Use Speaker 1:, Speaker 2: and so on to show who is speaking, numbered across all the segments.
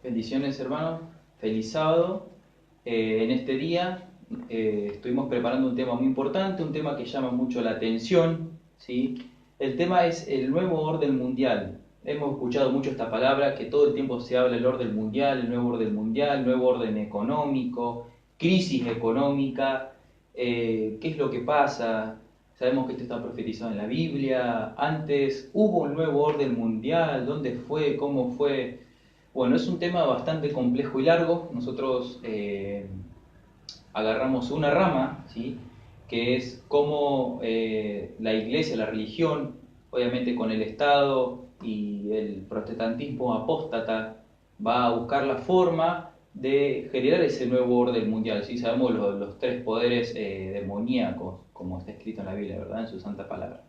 Speaker 1: Bendiciones, hermanos. Feliz sábado. En este día estuvimos preparando un tema muy importante, un tema que llama mucho la atención, ¿sí? El tema es el nuevo orden mundial. Hemos escuchado mucho esta palabra, que todo el tiempo se habla del orden mundial, el nuevo orden económico, crisis económica, qué es lo que pasa. Sabemos que esto está profetizado en la Biblia. Antes hubo un nuevo orden mundial, ¿dónde fue? ¿Cómo fue? Bueno, es un tema bastante complejo y largo. Nosotros agarramos una rama, ¿sí? Que es cómo la iglesia, la religión, obviamente con el Estado y el protestantismo apóstata, va a buscar la forma de generar ese nuevo orden mundial. ¿Sí? Sabemos los tres poderes demoníacos, como está escrito en la Biblia, ¿verdad? En su santa palabra.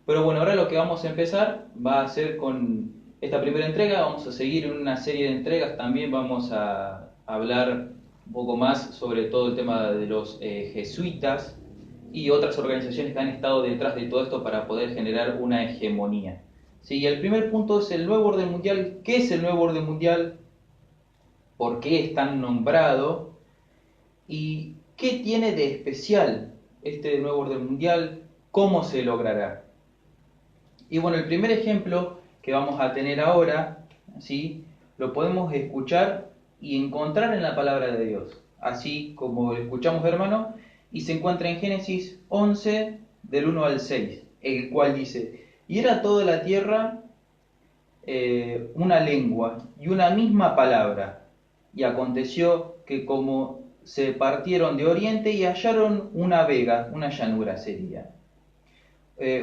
Speaker 1: Pero bueno, ahora lo que vamos a empezar va a ser con esta primera entrega. Vamos a seguir en una serie de entregas. También vamos a hablar un poco más sobre todo el tema de los jesuitas y otras organizaciones que han estado detrás de todo esto para poder generar una hegemonía. Sí, y el primer punto es el nuevo orden mundial. ¿Qué es el nuevo orden mundial? ¿Por qué es tan nombrado? ¿Y qué tiene de especial este nuevo orden mundial? ¿Cómo se logrará? Y bueno, el primer ejemplo que vamos a tener ahora, ¿sí? Lo podemos escuchar y encontrar en la palabra de Dios, así como lo escuchamos, hermano, y se encuentra en Génesis 11, del 1 al 6, el cual dice, y era toda la tierra una lengua y una misma palabra, y aconteció que como se partieron de oriente y hallaron una vega, una llanura sería,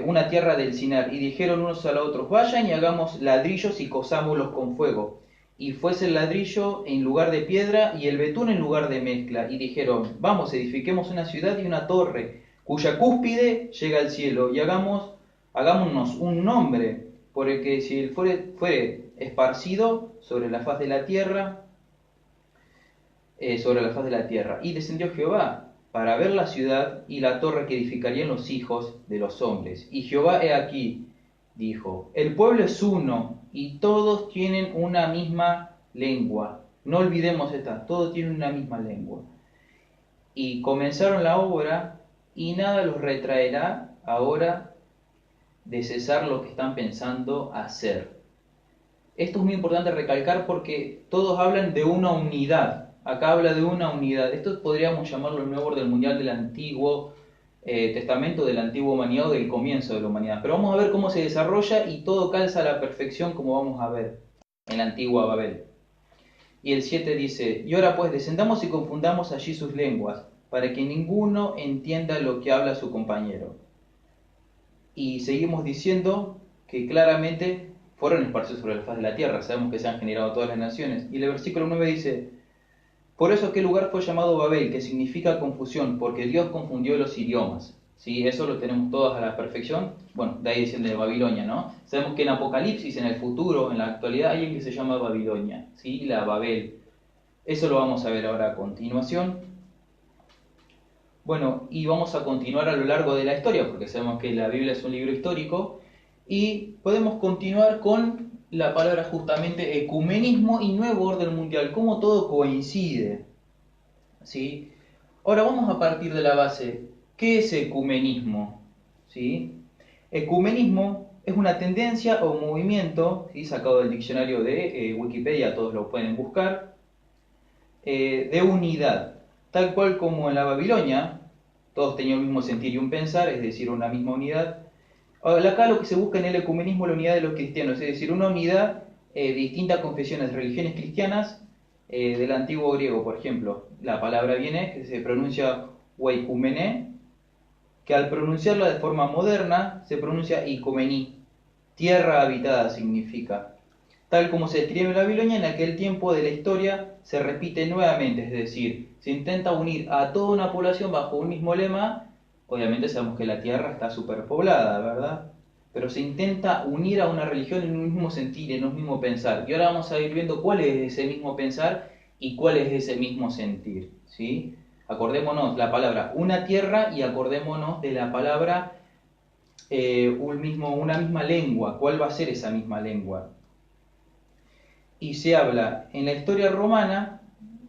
Speaker 1: una tierra del Sinar, y dijeron unos a los otros, vayan y hagamos ladrillos y cosámoslos con fuego. Y fuese el ladrillo en lugar de piedra y el betún en lugar de mezcla. Y dijeron, vamos, edifiquemos una ciudad y una torre, cuya cúspide llega al cielo, y hagámonos un nombre, por el que si él fuere esparcido sobre la faz de la tierra, sobre la faz de la tierra. Y descendió Jehová para ver la ciudad y la torre que edificarían los hijos de los hombres. Y Jehová he aquí, dijo, el pueblo es uno y todos tienen una misma lengua. No olvidemos esta, todos tienen una misma lengua. Y comenzaron la obra y nada los retraerá ahora de cesar lo que están pensando hacer. Esto es muy importante recalcar porque todos hablan de una unidad. Acá habla de una unidad. Esto podríamos llamarlo el nuevo orden mundial del Antiguo Testamento, de la antigua humanidad o del comienzo de la humanidad. Pero vamos a ver cómo se desarrolla y todo calza a la perfección como vamos a ver en la antigua Babel. Y el 7 dice, y ahora pues descendamos y confundamos allí sus lenguas, para que ninguno entienda lo que habla su compañero. Y seguimos diciendo que claramente fueron esparcidos sobre la faz de la tierra. Sabemos que se han generado todas las naciones. Y el versículo 9 dice, por eso aquel lugar fue llamado Babel, que significa confusión, porque Dios confundió los idiomas. ¿Sí? Eso lo tenemos todos a la perfección. Bueno, de ahí dicen de Babilonia, ¿no? Sabemos que en Apocalipsis, en el futuro, en la actualidad, hay alguien que se llama Babilonia, ¿sí? La Babel. Eso lo vamos a ver ahora a continuación. Bueno, y vamos a continuar a lo largo de la historia, porque sabemos que la Biblia es un libro histórico, y podemos continuar con la palabra justamente ecumenismo y nuevo orden mundial, cómo todo coincide. ¿Sí? Ahora vamos a partir de la base, ¿qué es ecumenismo? ¿Sí? Ecumenismo es una tendencia o movimiento, ¿sí? Sacado del diccionario de Wikipedia, todos lo pueden buscar, de unidad, tal cual como en la Babilonia, todos tenían el mismo sentir y un pensar, es decir, una misma unidad. Ahora, acá lo que se busca en el ecumenismo es la unidad de los cristianos, es decir, una unidad de distintas confesiones, religiones cristianas del antiguo griego, por ejemplo. La palabra viene, que se pronuncia oikoumene, que al pronunciarla de forma moderna se pronuncia ikumení, tierra habitada significa. Tal como se escribe en Babilonia, en aquel tiempo de la historia se repite nuevamente, es decir, se intenta unir a toda una población bajo un mismo lema. Obviamente sabemos que la tierra está superpoblada, ¿verdad? Pero se intenta unir a una religión en un mismo sentir, en un mismo pensar. Y ahora vamos a ir viendo cuál es ese mismo pensar y cuál es ese mismo sentir, ¿sí? Acordémonos la palabra una tierra y acordémonos de la palabra una misma lengua. ¿Cuál va a ser esa misma lengua? y se habla en la historia romana,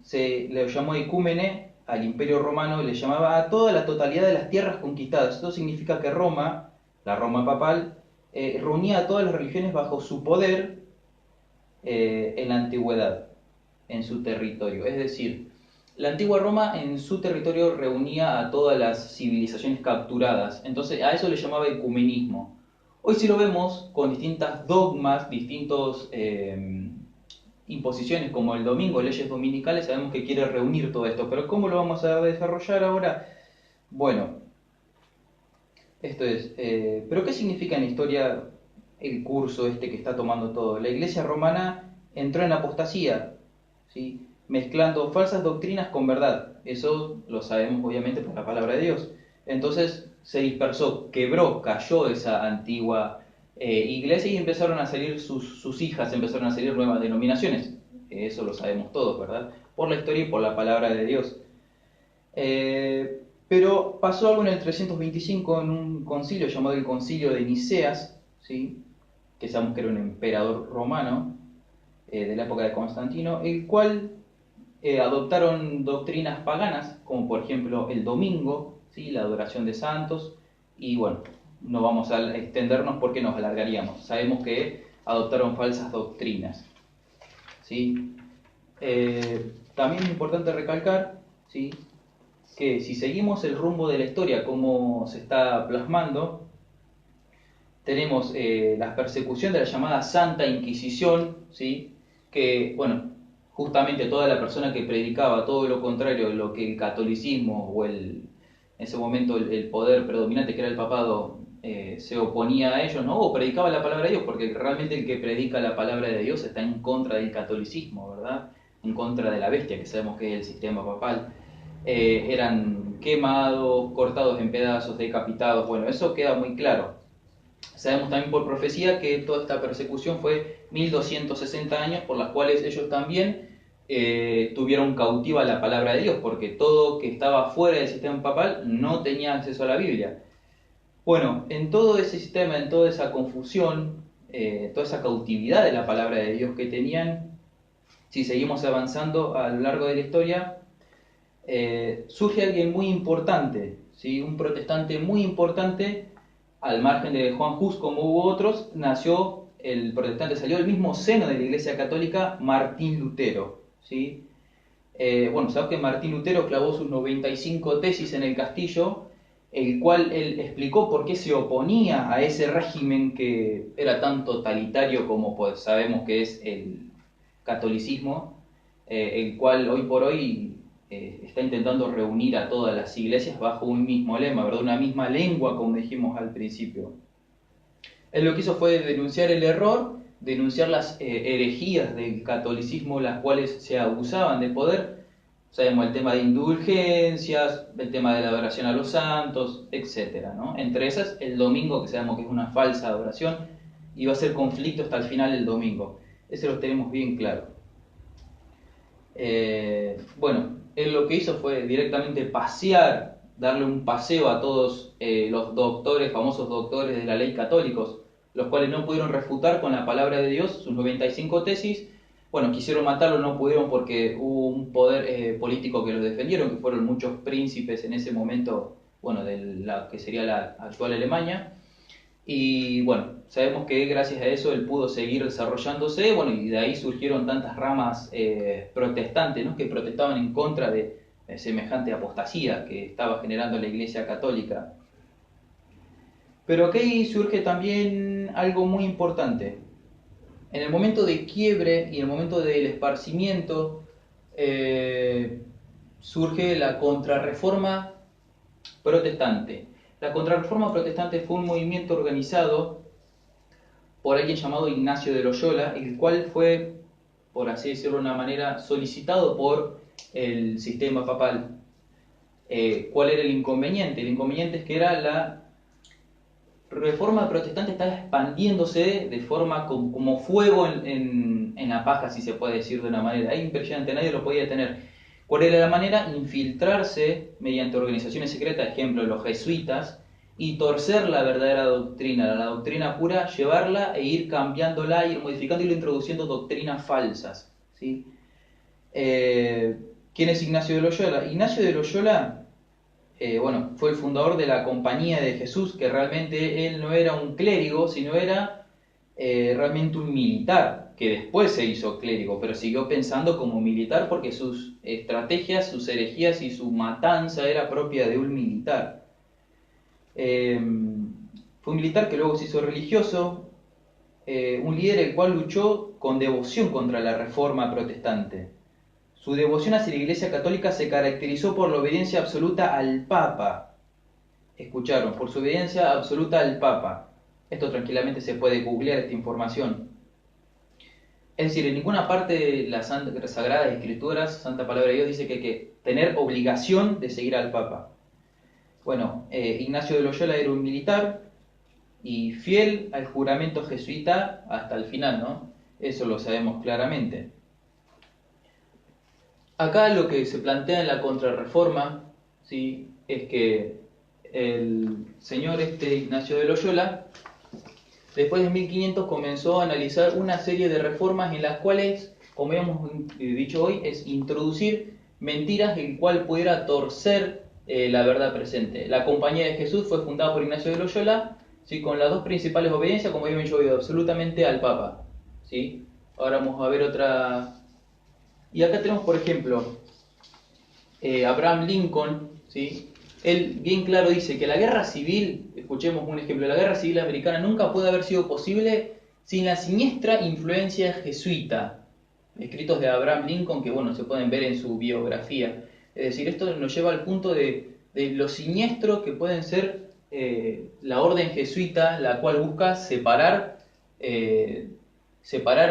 Speaker 1: se le llamó ecúmene al Imperio Romano, le llamaba a toda la totalidad de las tierras conquistadas. Esto significa que Roma, la Roma papal, reunía a todas las religiones bajo su poder en la antigüedad, en su territorio. Es decir, la antigua Roma en su territorio reunía a todas las civilizaciones capturadas, entonces a eso le llamaba ecumenismo. Hoy si lo vemos con distintas dogmas, distintos imposiciones como el domingo, leyes dominicales, sabemos que quiere reunir todo esto, pero ¿cómo lo vamos a desarrollar ahora? Bueno, esto es, pero ¿qué significa en la historia el curso este que está tomando todo? La Iglesia romana entró en apostasía, ¿sí? Mezclando falsas doctrinas con verdad. Eso lo sabemos obviamente por la palabra de Dios. Entonces se dispersó, quebró, cayó esa antigua iglesia y empezaron a salir sus hijas, empezaron a salir nuevas denominaciones. Eso lo sabemos todos, ¿verdad? Por la historia y por la palabra de Dios. Pero pasó algo en el 325 en un concilio llamado el Concilio de Niceas, ¿sí? Que sabemos que era un emperador romano de la época de Constantino, el cual adoptaron doctrinas paganas, como por ejemplo el domingo, ¿sí? La adoración de santos, y bueno, no vamos a extendernos porque nos alargaríamos. Sabemos que adoptaron falsas doctrinas, ¿sí? También es importante recalcar, ¿sí?, que si seguimos el rumbo de la historia como se está plasmando, tenemos la persecución de la llamada Santa Inquisición, ¿sí?, que, bueno, justamente toda la persona que predicaba todo lo contrario de lo que el catolicismo o en ese momento el poder predominante que era el papado se oponía a ellos, ¿no? O predicaba la palabra de Dios, porque realmente el que predica la palabra de Dios está en contra del catolicismo, ¿verdad? En contra de la bestia, que sabemos que es el sistema papal. Eran quemados, cortados en pedazos, decapitados. Bueno, eso queda muy claro. Sabemos también por profecía que toda esta persecución fue 1260 años, por las cuales ellos también tuvieron cautiva la palabra de Dios, porque todo que estaba fuera del sistema papal no tenía acceso a la Biblia. Bueno, en todo ese sistema, en toda esa confusión, toda esa cautividad de la palabra de Dios que tenían, si seguimos avanzando a lo largo de la historia, surge alguien muy importante, ¿sí? Un protestante muy importante, al margen de Juan Hus como hubo otros, nació el protestante, salió del mismo seno de la Iglesia Católica, Martín Lutero, ¿sí? Bueno, sabes que Martín Lutero clavó sus 95 tesis en el castillo, el cual él explicó por qué se oponía a ese régimen que era tan totalitario como pues, sabemos que es el catolicismo, el cual hoy por hoy está intentando reunir a todas las iglesias bajo un mismo lema, ¿verdad? Una misma lengua, como dijimos al principio. Él lo que hizo fue denunciar el error, denunciar las herejías del catolicismo, las cuales se abusaban de poder. Sabemos el tema de indulgencias, el tema de la adoración a los santos, etc., ¿no? Entre esas, el domingo, que sabemos que es una falsa adoración, y va a ser conflicto hasta el final del domingo. Eso lo tenemos bien claro. Bueno, él lo que hizo fue directamente pasear, darle un paseo a todos los doctores, famosos doctores de la ley católicos, los cuales no pudieron refutar con la palabra de Dios sus 95 tesis. Bueno, quisieron matarlo, no pudieron porque hubo un poder político que los defendieron, que fueron muchos príncipes en ese momento, bueno, de la que sería la actual Alemania. Y bueno, sabemos que gracias a eso él pudo seguir desarrollándose, bueno, y de ahí surgieron tantas ramas protestantes, ¿no?, que protestaban en contra de semejante apostasía que estaba generando la Iglesia Católica. Pero aquí surge también algo muy importante. En el momento de quiebre y en el momento del esparcimiento surge la Contrarreforma Protestante. La Contrarreforma Protestante fue un movimiento organizado por alguien llamado Ignacio de Loyola, el cual fue, por así decirlo de una manera, solicitado por el sistema papal. ¿Cuál era el inconveniente? El inconveniente es que era la Reforma Protestante estaba expandiéndose de forma como fuego en la paja, si se puede decir de una manera. Es impresionante, nadie lo podía tener. ¿Cuál era la manera? Infiltrarse mediante organizaciones secretas, ejemplo, los jesuitas, y torcer la verdadera doctrina, la doctrina pura, llevarla e ir cambiándola, ir modificando y ir introduciendo doctrinas falsas, ¿sí? ¿Quién es Ignacio de Loyola? Ignacio de Loyola, bueno, fue el fundador de la Compañía de Jesús, que realmente él no era un clérigo, sino era realmente un militar, que después se hizo clérigo, pero siguió pensando como militar porque sus estrategias, sus herejías y su matanza era propia de un militar. Fue un militar que luego se hizo religioso, un líder el cual luchó con devoción contra la reforma protestante. Su devoción hacia la Iglesia Católica se caracterizó por la obediencia absoluta al Papa. Escucharon, por su obediencia absoluta al Papa. Esto tranquilamente se puede googlear esta información. Es decir, en ninguna parte de las Sagradas Escrituras, Santa Palabra de Dios, dice que hay que tener obligación de seguir al Papa. Bueno, Ignacio de Loyola era un militar y fiel al juramento jesuita hasta el final, ¿no? Eso lo sabemos claramente. Acá lo que se plantea en la Contrarreforma, ¿sí?, es que el señor Ignacio de Loyola, después de 1500, comenzó a analizar una serie de reformas en las cuales, como hemos dicho hoy, es introducir mentiras el cual pudiera torcer la verdad presente. La Compañía de Jesús fue fundada por Ignacio de Loyola, ¿sí?, con las dos principales obediencias, como habíamos dicho, absolutamente al Papa, ¿sí? Ahora vamos a ver otra. Y acá tenemos, por ejemplo, Abraham Lincoln, ¿sí? Él bien claro dice que la guerra civil, escuchemos un ejemplo, la guerra civil americana nunca puede haber sido posible sin la siniestra influencia jesuita. Escritos de Abraham Lincoln que, bueno, se pueden ver en su biografía. Es decir, esto nos lleva al punto de lo siniestro que pueden ser la orden jesuita, la cual busca separar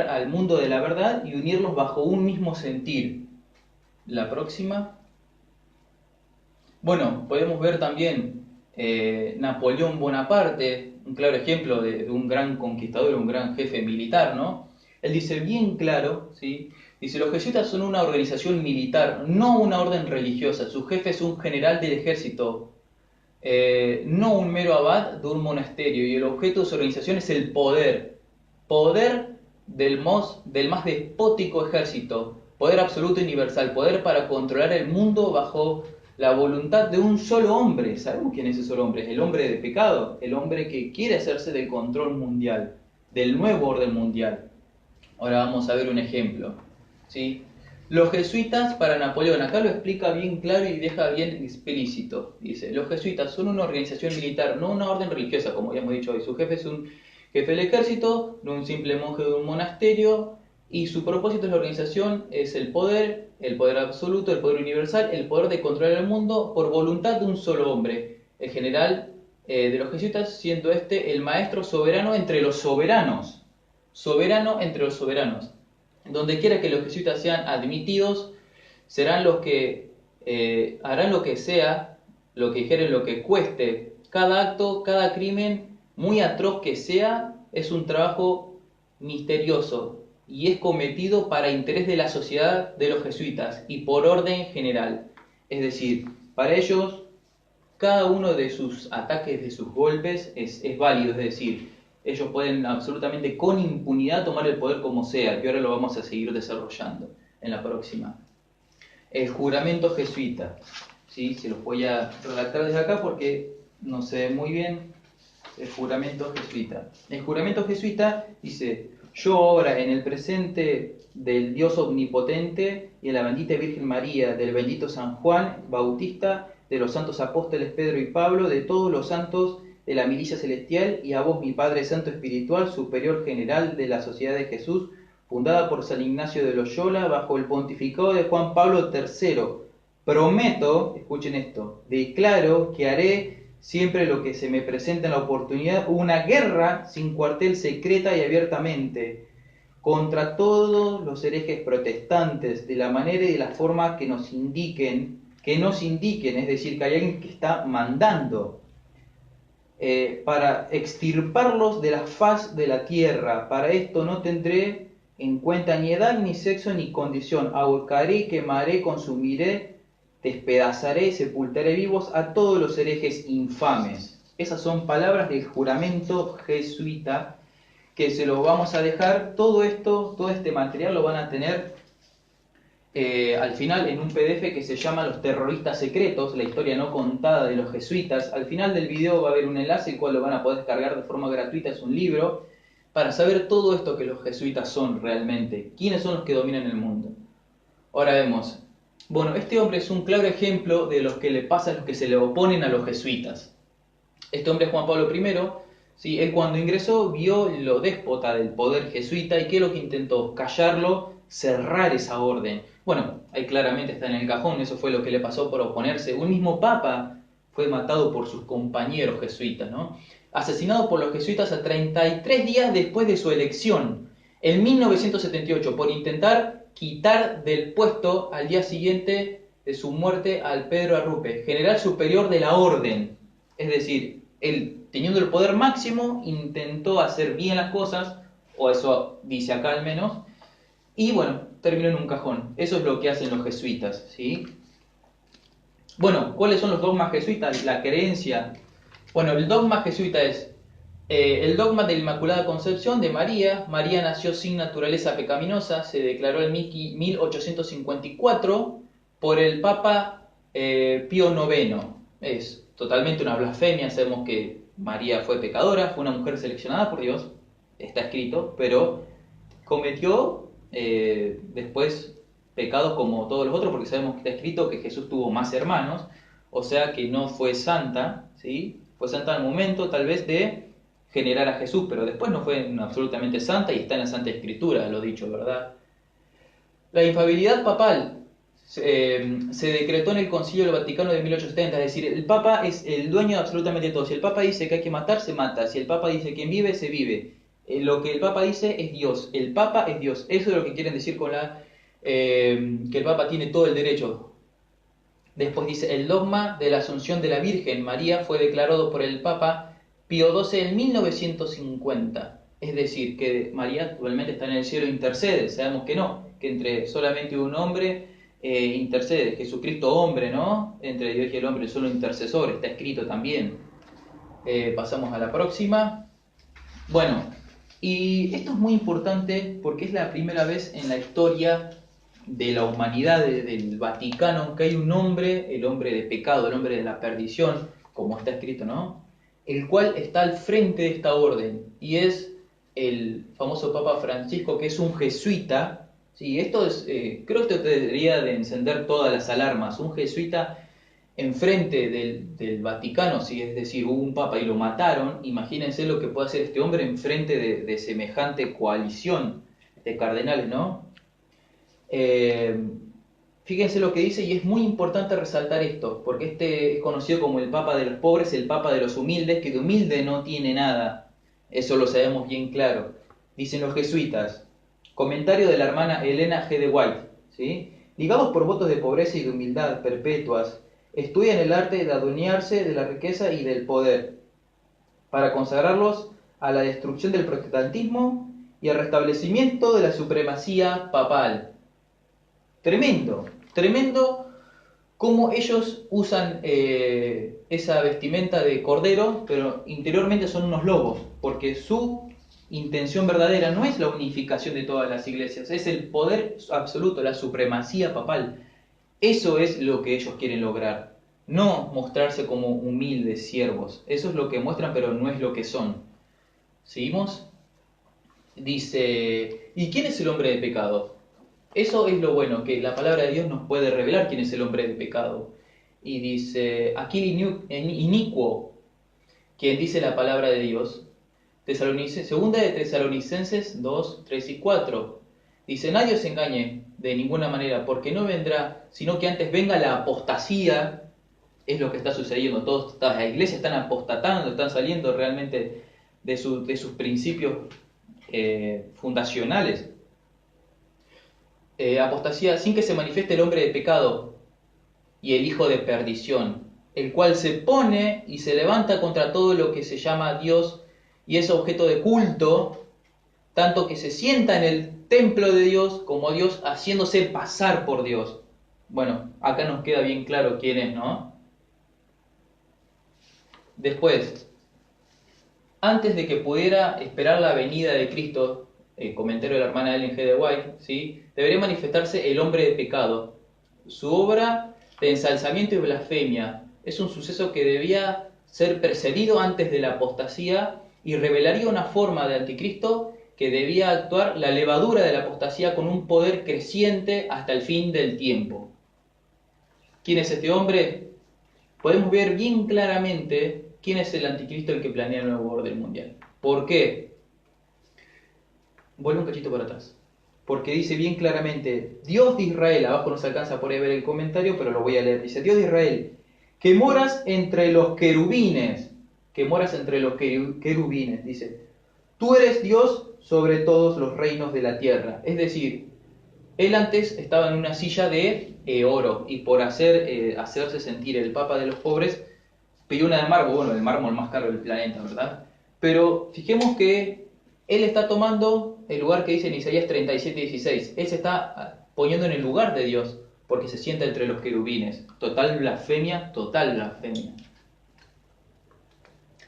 Speaker 1: al mundo de la verdad y unirlos bajo un mismo sentir. La próxima. Bueno, podemos ver también Napoleón Bonaparte, un claro ejemplo de un gran conquistador, un gran jefe militar, ¿no? Él dice bien claro, ¿sí? Dice, los jesuitas son una organización militar, no una orden religiosa. Su jefe es un general del ejército, no un mero abad de un monasterio, y el objeto de su organización es el poder. Poder del más despótico ejército, poder absoluto y universal, poder para controlar el mundo bajo la voluntad de un solo hombre. ¿Sabemos quién es ese solo hombre? Es el hombre de pecado, el hombre que quiere hacerse del control mundial, del nuevo orden mundial. Ahora vamos a ver un ejemplo, ¿sí? Los jesuitas para Napoleón, acá lo explica bien claro y deja bien explícito. Dice, los jesuitas son una organización militar, no una orden religiosa, como ya hemos dicho hoy. Su jefe es un jefe del ejército, no un simple monje de un monasterio, y su propósito de la organización es el poder absoluto, el poder universal, el poder de controlar el mundo por voluntad de un solo hombre, el general de los jesuitas, siendo el maestro soberano entre los soberanos, soberano entre los soberanos. Donde quiera que los jesuitas sean admitidos, serán los que harán lo que sea, lo que dijeren, lo que cueste. Cada acto, cada crimen, muy atroz que sea, es un trabajo misterioso y es cometido para interés de la sociedad de los jesuitas y por orden general. Es decir, para ellos, cada uno de sus ataques, de sus golpes, es válido. Es decir, ellos pueden absolutamente con impunidad tomar el poder como sea, que ahora lo vamos a seguir desarrollando en la próxima. El juramento jesuita, ¿sí? Se los voy a redactar desde acá porque no se ve muy bien. El juramento jesuita. El juramento jesuita dice: yo ahora en el presente del Dios omnipotente y en la bendita Virgen María, del bendito San Juan Bautista, de los santos apóstoles Pedro y Pablo, de todos los santos de la milicia celestial, y a vos, mi Padre Santo Espiritual, Superior General de la Sociedad de Jesús, fundada por San Ignacio de Loyola, bajo el pontificado de Juan Pablo III, prometo, escuchen esto, declaro que haré siempre lo que se me presenta en la oportunidad, una guerra sin cuartel, secreta y abiertamente, contra todos los herejes protestantes, de la manera y de la forma que nos indiquen, es decir, que hay alguien que está mandando, para extirparlos de la faz de la tierra. Para esto no tendré en cuenta ni edad, ni sexo, ni condición. Ahorcaré, quemaré, consumiré, despedazaré, sepultaré vivos a todos los herejes infames. Esas son palabras del juramento jesuita, que se los vamos a dejar. Todo esto, todo este material lo van a tener al final en un PDF que se llama Los terroristas secretos, la historia no contada de los jesuitas. Al final del video va a haber un enlace el cual lo van a poder descargar de forma gratuita, es un libro, para saber todo esto que los jesuitas son realmente, quiénes son los que dominan el mundo. Ahora vemos, bueno, este hombre es un claro ejemplo de lo que le pasa a los que se le oponen a los jesuitas. Este hombre es Juan Pablo I, ¿sí? Él cuando ingresó vio lo déspota del poder jesuita y ¿qué es lo que intentó? Callarlo, cerrar esa orden. Bueno, ahí claramente está en el cajón, eso fue lo que le pasó por oponerse. Un mismo papa fue matado por sus compañeros jesuitas, ¿no? Asesinado por los jesuitas a 33 días después de su elección, en 1978, por intentar quitar del puesto al día siguiente de su muerte al Pedro Arrupe, general superior de la orden. Es decir, él, teniendo el poder máximo, intentó hacer bien las cosas, o eso dice acá al menos, y bueno, terminó en un cajón. Eso es lo que hacen los jesuitas, ¿sí? Bueno, ¿cuáles son los dogmas jesuitas? La creencia. Bueno, el dogma jesuita es el dogma de la Inmaculada Concepción de María. María nació sin naturaleza pecaminosa, se declaró en 1854 por el Papa Pío IX. Es totalmente una blasfemia, sabemos que María fue pecadora, fue una mujer seleccionada por Dios, está escrito, pero cometió después pecados como todos los otros, porque sabemos que está escrito que Jesús tuvo más hermanos, o sea que no fue santa, ¿sí? Fue santa al momento tal vez de generar a Jesús, pero después no fue absolutamente santa y está en la Santa Escritura, lo dicho, ¿verdad? La infalibilidad papal se decretó en el Concilio del Vaticano de 1870, es decir, el Papa es el dueño de absolutamente todo. Si el Papa dice que hay que matar, se mata. Si el Papa dice que vive, se vive. Lo que el Papa dice es Dios. El Papa es Dios. Eso es lo que quieren decir con que el Papa tiene todo el derecho. Después dice, el dogma de la Asunción de la Virgen María fue declarado por el Papa Pío XII en 1950. Es decir, que María actualmente está en el cielo e intercede. Sabemos que no, que entre solamente un hombre intercede. Jesucristo hombre, ¿no? Entre Dios y el hombre, solo intercesor, está escrito también. Pasamos a la próxima. Bueno, y esto es muy importante porque es la primera vez en la historia de la humanidad, del Vaticano, que hay un hombre, el hombre de pecado, el hombre de la perdición, como está escrito, ¿no? El cual está al frente de esta orden, y es el famoso Papa Francisco, que es un jesuita. Sí, esto es, creo que esto debería de encender todas las alarmas. Un jesuita enfrente del Vaticano, sí, es decir, hubo un papa y lo mataron. Imagínense lo que puede hacer este hombre enfrente de semejante coalición de cardenales, ¿no? Fíjense lo que dice, y es muy importante resaltar esto, porque este es conocido como el Papa de los pobres, el Papa de los humildes, que de humilde no tiene nada. Eso lo sabemos bien claro. Dicen los jesuitas. Comentario de la hermana Elena G. de White, ¿sí? Ligados por votos de pobreza y de humildad perpetuas, estudian el arte de adueñarse de la riqueza y del poder, para consagrarlos a la destrucción del protestantismo y al restablecimiento de la supremacía papal. Tremendo, tremendo cómo ellos usan esa vestimenta de cordero, pero interiormente son unos lobos, porque su intención verdadera no es la unificación de todas las iglesias, es el poder absoluto, la supremacía papal. Eso es lo que ellos quieren lograr, no mostrarse como humildes siervos. Eso es lo que muestran, pero no es lo que son. ¿Seguimos? Dice, ¿y quién es el hombre de pecado? Eso es lo bueno, que la palabra de Dios nos puede revelar quién es el hombre de pecado. Y dice, aquí inicuo, quien dice la palabra de Dios. Segunda de Tesalonicenses 2, 3 y 4. Dice, nadie os engañe de ninguna manera, porque no vendrá, sino que antes venga la apostasía. Es lo que está sucediendo. Todas las iglesias están apostatando, están saliendo realmente de sus principios fundacionales. Apostasía sin que se manifieste el hombre de pecado y el hijo de perdición, el cual se pone y se levanta contra todo lo que se llama Dios y es objeto de culto, tanto que se sienta en el templo de Dios como Dios, haciéndose pasar por Dios. Bueno, acá nos queda bien claro quién es, ¿no? Después, antes de que pudiera esperar la venida de Cristo, comentario de la hermana Ellen G. de White, ¿sí? Debería manifestarse el hombre de pecado. Su obra de ensalzamiento y blasfemia es un suceso que debía ser precedido antes de la apostasía y revelaría una forma de anticristo que debía actuar la levadura de la apostasía con un poder creciente hasta el fin del tiempo. ¿Quién es este hombre? Podemos ver bien claramente quién es el anticristo el que planea el nuevo orden mundial. ¿Por qué? Vuelvo un cachito para atrás. Porque dice bien claramente, Dios de Israel, abajo no se alcanza por ahí ver el comentario, pero lo voy a leer. Dice, Dios de Israel, que moras entre los querubines, dice, tú eres Dios sobre todos los reinos de la tierra. Es decir, él antes estaba en una silla de oro y por hacerse sentir el papa de los pobres, pidió una de mármol, bueno, el mármol más caro del planeta, ¿verdad? Pero fijemos que él está tomando el lugar que dice en Isaías 37:16. Él se está poniendo en el lugar de Dios porque se sienta entre los querubines. Total blasfemia, total blasfemia.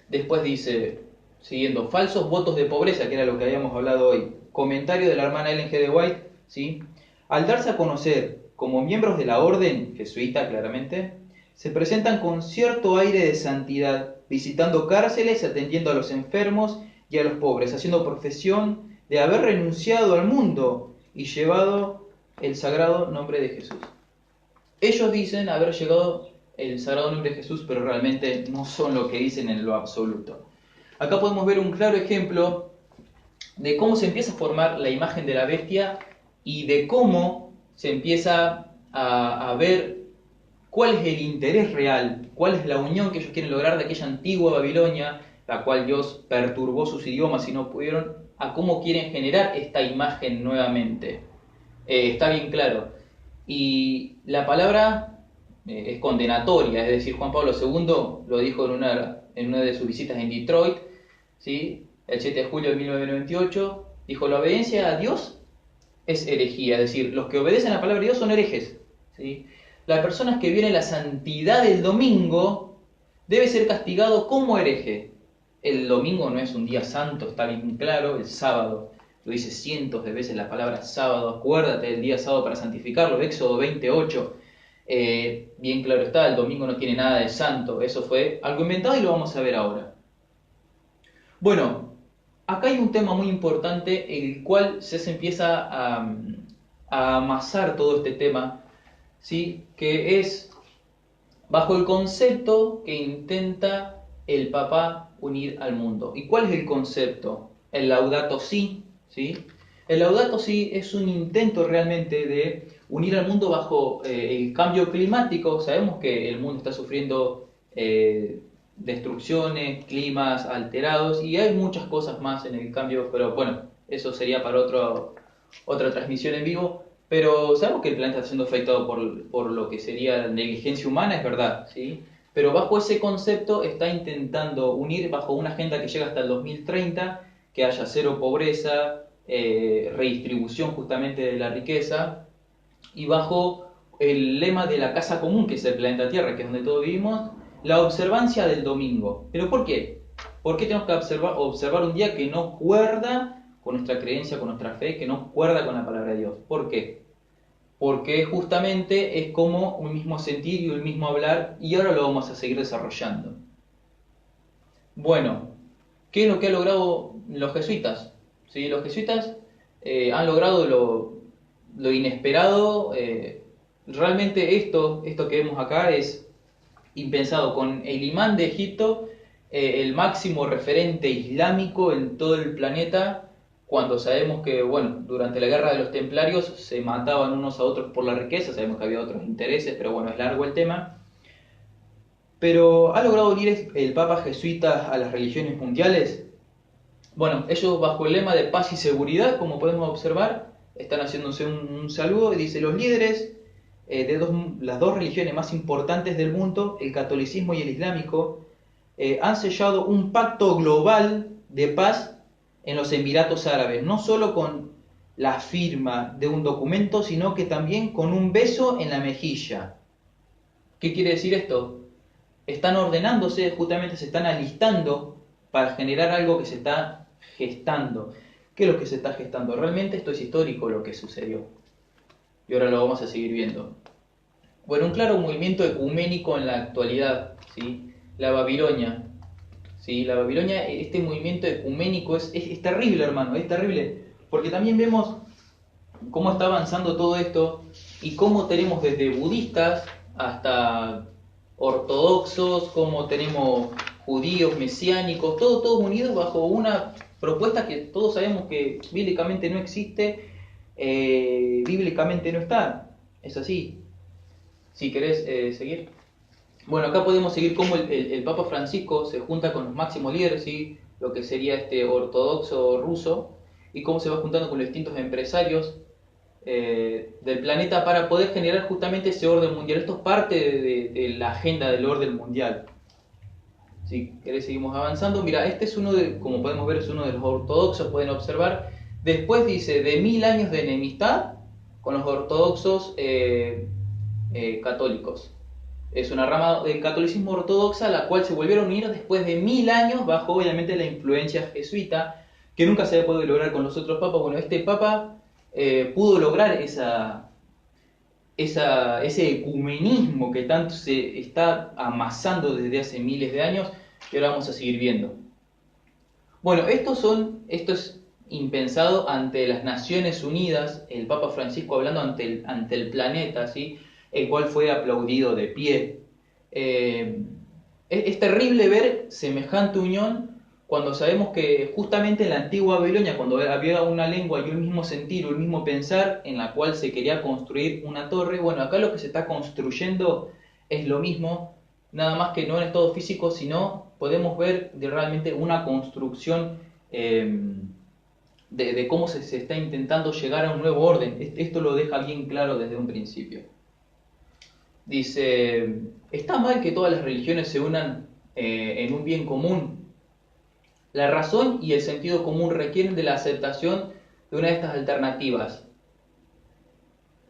Speaker 1: Después dice, siguiendo, falsos votos de pobreza, que era lo que habíamos hablado hoy. Comentario de la hermana Ellen G. de White, ¿sí? Al darse a conocer como miembros de la orden jesuita, claramente, se presentan con cierto aire de santidad, visitando cárceles, atendiendo a los enfermos y a los pobres, haciendo profesión de haber renunciado al mundo y llevado el sagrado nombre de Jesús. Ellos dicen haber llegado el sagrado nombre de Jesús, pero realmente no son lo que dicen en lo absoluto. Acá podemos ver un claro ejemplo de cómo se empieza a formar la imagen de la bestia y de cómo se empieza a ver cuál es el interés real, cuál es la unión que ellos quieren lograr de aquella antigua Babilonia, la cual Dios perturbó sus idiomas y no pudieron, a cómo quieren generar esta imagen nuevamente. Está bien claro. Y la palabra es condenatoria, es decir, Juan Pablo II lo dijo en una de sus visitas en Detroit, ¿sí? El 7 de julio de 1998, dijo, la obediencia a Dios es herejía, es decir, los que obedecen a la palabra de Dios son herejes, ¿sí? Las personas que vienen la santidad del domingo debe ser castigado como hereje. El domingo no es un día santo, está bien claro, el sábado, lo dice cientos de veces la palabra sábado, acuérdate del día sábado para santificarlo, Éxodo 28, bien claro está, el domingo no tiene nada de santo, eso fue algo inventado y lo vamos a ver ahora. Bueno, acá hay un tema muy importante, el cual se empieza a amasar todo este tema, ¿sí? Que es bajo el concepto que intenta el Papa unir al mundo. ¿Y cuál es el concepto? El Laudato Si, ¿sí? El Laudato Si es un intento realmente de unir al mundo bajo el cambio climático. Sabemos que el mundo está sufriendo destrucciones, climas alterados y hay muchas cosas más en el cambio, pero bueno, eso sería para otra transmisión en vivo. Pero sabemos que el planeta está siendo afectado por lo que sería la negligencia humana, es verdad, ¿sí? Pero bajo ese concepto está intentando unir bajo una agenda que llega hasta el 2030, que haya cero pobreza, redistribución justamente de la riqueza, y bajo el lema de la casa común, que es el planeta Tierra, que es donde todos vivimos, la observancia del domingo. ¿Pero por qué? ¿Por qué tenemos que observar un día que no cuerda con nuestra creencia, con nuestra fe, que no cuerda con la palabra de Dios? ¿Por qué? Porque justamente es como un mismo sentir y un mismo hablar, y ahora lo vamos a seguir desarrollando. Bueno, ¿qué es lo que han logrado los jesuitas? ¿Sí? Los jesuitas han logrado lo inesperado. Realmente esto que vemos acá es impensado. Con el imán de Egipto, el máximo referente islámico en todo el planeta, cuando sabemos que, bueno, durante la guerra de los templarios se mataban unos a otros por la riqueza, sabemos que había otros intereses, pero bueno, es largo el tema. Pero ¿ha logrado unir el Papa jesuita a las religiones mundiales? Bueno, ellos bajo el lema de paz y seguridad, como podemos observar, están haciéndose un saludo y dice, los líderes de las dos religiones más importantes del mundo, el catolicismo y el islámico, han sellado un pacto global de paz en los Emiratos Árabes, no solo con la firma de un documento, sino que también con un beso en la mejilla. ¿Qué quiere decir esto? Están ordenándose, justamente se están alistando para generar algo que se está gestando. ¿Qué es lo que se está gestando? Realmente esto es histórico lo que sucedió. Y ahora lo vamos a seguir viendo. Bueno, un claro movimiento ecuménico en la actualidad, ¿sí? La Babilonia. ¿Sí? La Babilonia, este movimiento ecuménico es terrible, hermano, es terrible. Porque también vemos cómo está avanzando todo esto y cómo tenemos desde budistas hasta ortodoxos, cómo tenemos judíos, mesiánicos, todos unidos bajo una propuesta que todos sabemos que bíblicamente no existe, bíblicamente no está. Es así. Si querés seguir. Bueno, acá podemos seguir cómo el Papa Francisco se junta con los máximos líderes, ¿sí? Lo que sería este ortodoxo ruso, y cómo se va juntando con los distintos empresarios del planeta para poder generar justamente ese orden mundial. Esto es parte de la agenda del orden mundial. Si querés seguimos avanzando. Mira, este es uno de, como podemos ver, es uno de los ortodoxos, pueden observar. Después dice, de 1000 años de enemistad con los ortodoxos católicos. Es una rama del catolicismo ortodoxa la cual se volvieron a unir después de 1000 años bajo obviamente la influencia jesuita, que nunca se había podido lograr con los otros papas. Bueno, este papa pudo lograr ese ecumenismo que tanto se está amasando desde hace miles de años, y ahora vamos a seguir viendo. Bueno, esto es impensado ante las Naciones Unidas, el Papa Francisco hablando ante el planeta, ¿sí? El cual fue aplaudido de pie. Es terrible ver semejante unión cuando sabemos que justamente en la antigua Babilonia, cuando había una lengua y un mismo sentir, un mismo pensar, en la cual se quería construir una torre, bueno, acá lo que se está construyendo es lo mismo, nada más que no en estado físico, sino podemos ver realmente una construcción de cómo se está intentando llegar a un nuevo orden. Esto lo deja bien claro desde un principio. Dice, ¿está mal que todas las religiones se unan en un bien común? La razón y el sentido común requieren de la aceptación de una de estas alternativas.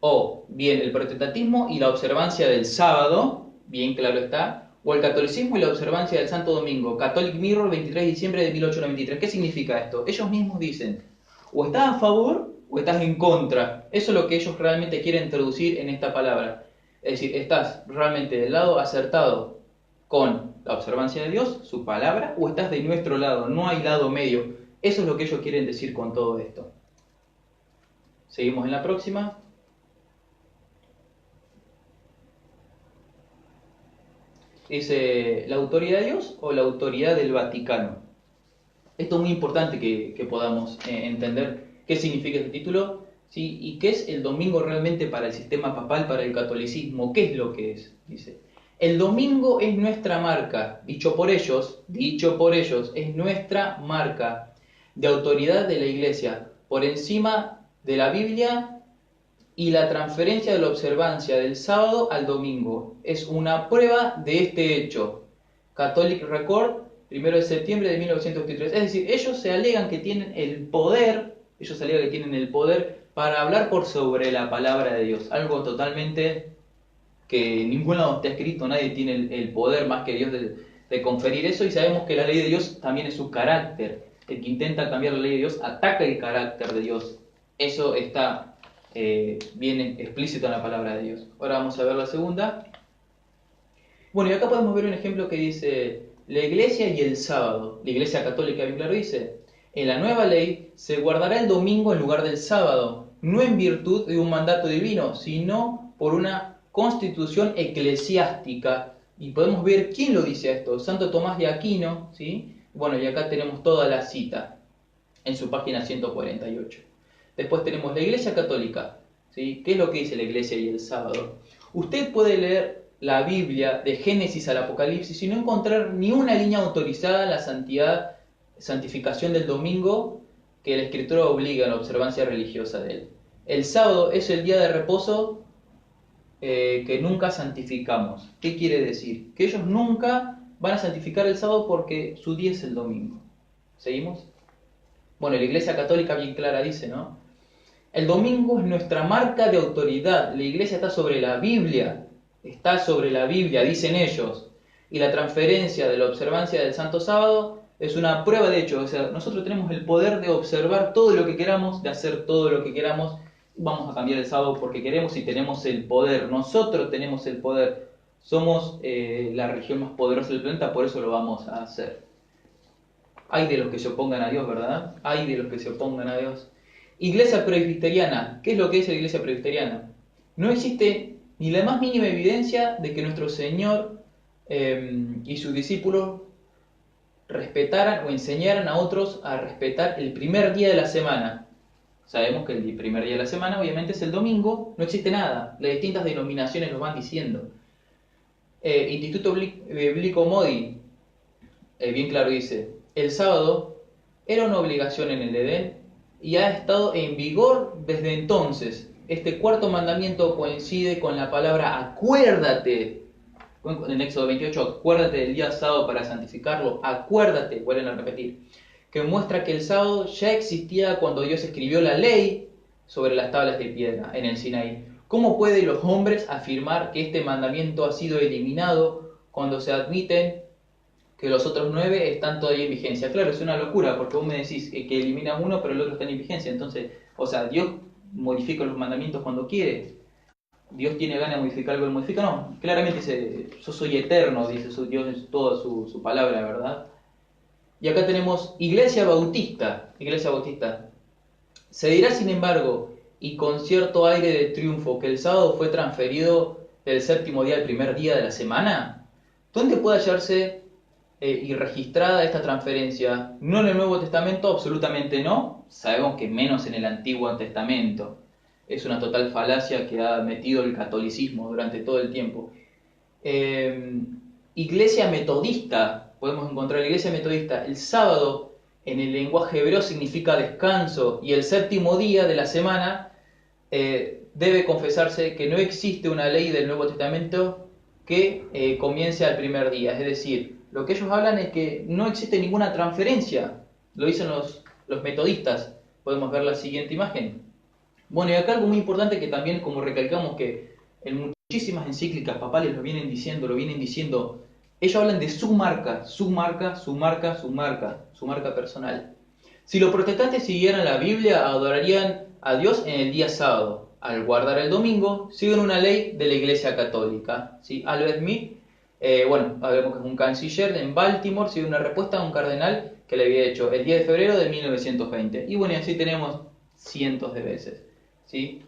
Speaker 1: O bien el protestantismo y la observancia del sábado, bien claro está, o el catolicismo y la observancia del Santo Domingo. Catholic Mirror, 23 de diciembre de 1893. ¿Qué significa esto? Ellos mismos dicen, o estás a favor o estás en contra. Eso es lo que ellos realmente quieren introducir en esta palabra. Es decir, estás realmente del lado acertado con la observancia de Dios, su palabra, o estás de nuestro lado, no hay lado medio. Eso es lo que ellos quieren decir con todo esto. Seguimos en la próxima. Dice, ¿la autoridad de Dios o la autoridad del Vaticano? Esto es muy importante que podamos entender qué significa este título, ¿sí? Y qué es el domingo realmente para el sistema papal, para el catolicismo. ¿Qué es lo que es? Dice, el domingo es nuestra marca, dicho por ellos, es nuestra marca de autoridad de la Iglesia, por encima de la Biblia y la transferencia de la observancia del sábado al domingo. Es una prueba de este hecho. Catholic Record, 1 de septiembre de 1983. Es decir, ellos se alegan que tienen el poder, para hablar por sobre la palabra de Dios. Algo totalmente que en ningún lado está escrito, nadie tiene el poder más que Dios de conferir eso, y sabemos que la ley de Dios también es su carácter. El que intenta cambiar la ley de Dios ataca el carácter de Dios. Eso está bien explícito en la palabra de Dios. Ahora vamos a ver la segunda. Bueno, y acá podemos ver un ejemplo que dice, la iglesia y el sábado. La iglesia católica bien claro dice, en la nueva ley se guardará el domingo en lugar del sábado, no en virtud de un mandato divino, sino por una constitución eclesiástica. Y podemos ver quién lo dice esto, Santo Tomás de Aquino, ¿sí? Bueno, y acá tenemos toda la cita en su página 148. Después tenemos la Iglesia Católica, ¿sí? ¿Qué es lo que dice la Iglesia y el sábado? Usted puede leer la Biblia de Génesis al Apocalipsis y no encontrar ni una línea autorizada a la santificación del domingo que la Escritura obliga a la observancia religiosa de él. El sábado es el día de reposo que nunca santificamos. ¿Qué quiere decir? Que ellos nunca van a santificar el sábado porque su día es el domingo. ¿Seguimos? Bueno, la Iglesia Católica bien clara dice, ¿no? El domingo es nuestra marca de autoridad. La Iglesia está sobre la Biblia, dicen ellos. Y la transferencia de la observancia del Santo Sábado Es una prueba de hecho, o sea, nosotros tenemos el poder de observar todo lo que queramos, de hacer todo lo que queramos. Vamos a cambiar el sábado porque queremos y tenemos el poder. Nosotros tenemos el poder. Somos la región más poderosa del planeta, por eso lo vamos a hacer. Hay de los que se opongan a Dios, ¿verdad? Hay de los que se opongan a Dios. Iglesia presbiteriana. ¿Qué es lo que es la iglesia presbiteriana? No existe ni la más mínima evidencia de que nuestro Señor y sus discípulos respetaran o enseñaran a otros a respetar el primer día de la semana. Sabemos que el primer día de la semana obviamente es el domingo, no existe nada. Las distintas denominaciones lo van diciendo. Instituto Bíblico Modi, bien claro dice, el sábado era una obligación en el Edén y ha estado en vigor desde entonces. Este cuarto mandamiento coincide con la palabra acuérdate. En Éxodo 28, acuérdate del día sábado para santificarlo. Acuérdate, vuelven a repetir. Que muestra que el sábado ya existía cuando Dios escribió la ley sobre las tablas de piedra en el Sinaí. ¿Cómo pueden los hombres afirmar que este mandamiento ha sido eliminado cuando se admiten que los otros 9 están todavía en vigencia? Claro, es una locura, porque vos me decís que eliminas uno, pero el otro está en vigencia. Entonces, o sea, Dios modifica los mandamientos cuando quiere. Dios tiene ganas de modificar algo, lo modifica. No, claramente dice, yo soy eterno, dice Dios en toda su palabra, ¿verdad? Y acá tenemos Iglesia Bautista. Iglesia Bautista. Se dirá, sin embargo, y con cierto aire de triunfo, que el sábado fue transferido del séptimo día al primer día de la semana. ¿Dónde puede hallarse y registrada esta transferencia? No en el Nuevo Testamento, absolutamente no. Sabemos que menos en el Antiguo Testamento. Es una total falacia que ha metido el catolicismo durante todo el tiempo. Iglesia metodista, podemos encontrar la iglesia metodista. El sábado en el lenguaje hebreo significa descanso y el séptimo día de la semana debe confesarse que no existe una ley del Nuevo Testamento que comience al primer día. Es decir, lo que ellos hablan es que no existe ninguna transferencia. Lo dicen los metodistas. Podemos ver la siguiente imagen. Bueno, y acá algo muy importante que también, como recalcamos que en muchísimas encíclicas papales lo vienen diciendo, ellos hablan de su marca personal. Si los protestantes siguieran la Biblia, adorarían a Dios en el día sábado. Al guardar el domingo, siguen una ley de la Iglesia Católica. ¿Sí? Albert Smith, sabemos que es un canciller en Baltimore, sigue una respuesta a un cardenal que le había hecho el 10 de febrero de 1920. Y bueno, y así tenemos cientos de veces. ¿Sí?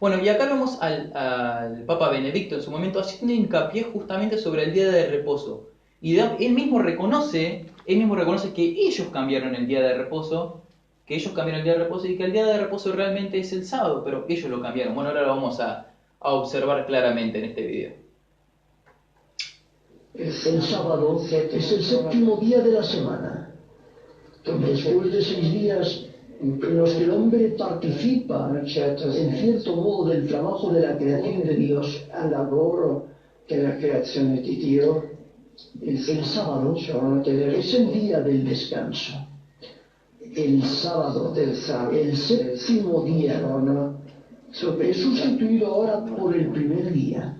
Speaker 1: Bueno, y acá vemos al Papa Benedicto en su momento haciendo hincapié justamente sobre el día de reposo. Y él mismo reconoce que ellos cambiaron el día de reposo, y que el día de reposo realmente es el sábado, pero ellos lo cambiaron. Bueno, ahora lo vamos a observar claramente en este video.
Speaker 2: El sábado es el séptimo día de la semana. Después de 6 días en los que el hombre participa en cierto modo del trabajo de la creación de Dios,
Speaker 3: al lavoro della creazione di Dio,
Speaker 2: el sábado es el día del descanso. El sábado, el séptimo día, es sustituido ahora por el primer día.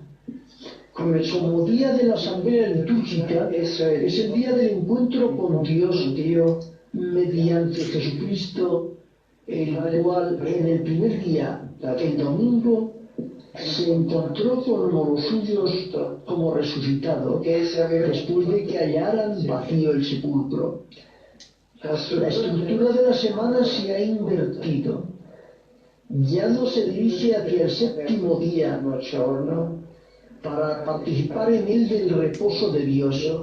Speaker 2: Como día de la asamblea litúrgica, es el día del encuentro con Dios mediante Jesucristo, el cual en el primer día, el domingo, se encontró con los suyos como resucitado, después de que hallaran vacío el sepulcro. La estructura de la semana se ha invertido. Ya no se dirige hacia el séptimo día para participar en él del reposo de Dios.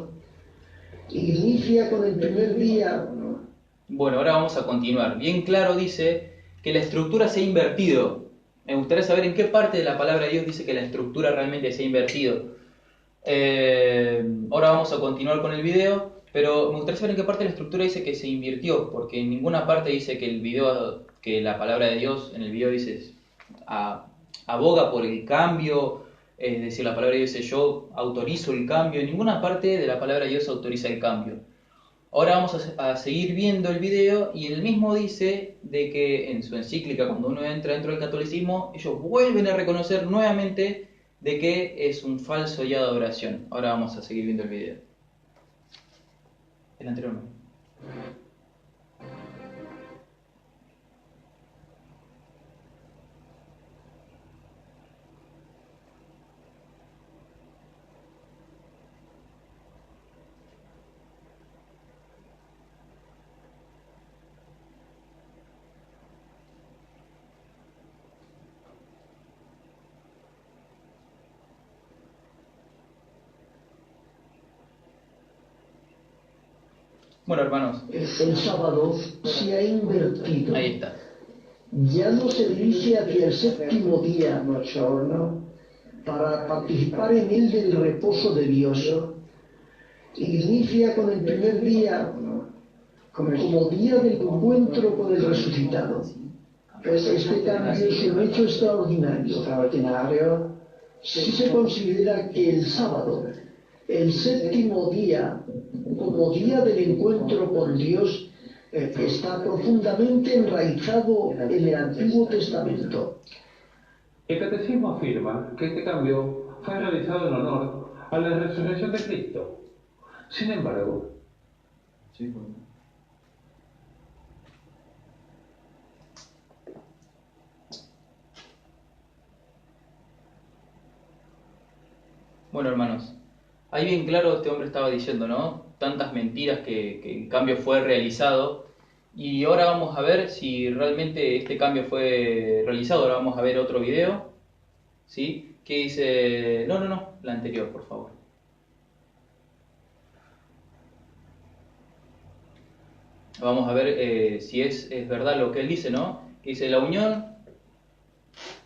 Speaker 2: Inicia con el primer día.
Speaker 1: Bueno, ahora vamos a continuar. Bien claro dice que la estructura se ha invertido. Me gustaría saber en qué parte de la palabra de Dios dice que la estructura realmente se ha invertido. Ahora vamos a continuar con el video, pero me gustaría saber en qué parte de la estructura dice que se invirtió, porque en ninguna parte dice que la palabra de Dios en el video dice aboga por el cambio, es decir, la palabra de Dios dice yo autorizo el cambio. En ninguna parte de la palabra de Dios autoriza el cambio. Ahora vamos a seguir viendo el video y él mismo dice de que en su encíclica, cuando uno entra dentro del catolicismo, ellos vuelven a reconocer nuevamente de que es un falso día de adoración. Ahora vamos a seguir viendo el video. El anterior no. Bueno, hermanos,
Speaker 2: El sábado se ha invertido.
Speaker 1: ahí está.
Speaker 2: Ya no se dirige hacia el séptimo día, ¿no? Para participar en él del reposo de Dios. Inicia con el primer día como día del encuentro con el resucitado. Pues este cambio es un hecho extraordinario si se considera que el sábado, el séptimo día, como día del encuentro con Dios, está profundamente enraizado en el Antiguo Testamento.
Speaker 4: El Catecismo afirma que este cambio fue realizado en honor a la resurrección de Cristo. Sin embargo,
Speaker 1: Bueno, hermanos, ahí bien claro este hombre estaba diciendo, ¿no? Tantas mentiras que el cambio fue realizado. Y ahora vamos a ver si realmente este cambio fue realizado. Ahora vamos a ver otro video, ¿sí? Que dice... No, la anterior, por favor. Vamos a ver si es verdad lo que él dice, ¿no? Que dice la unión,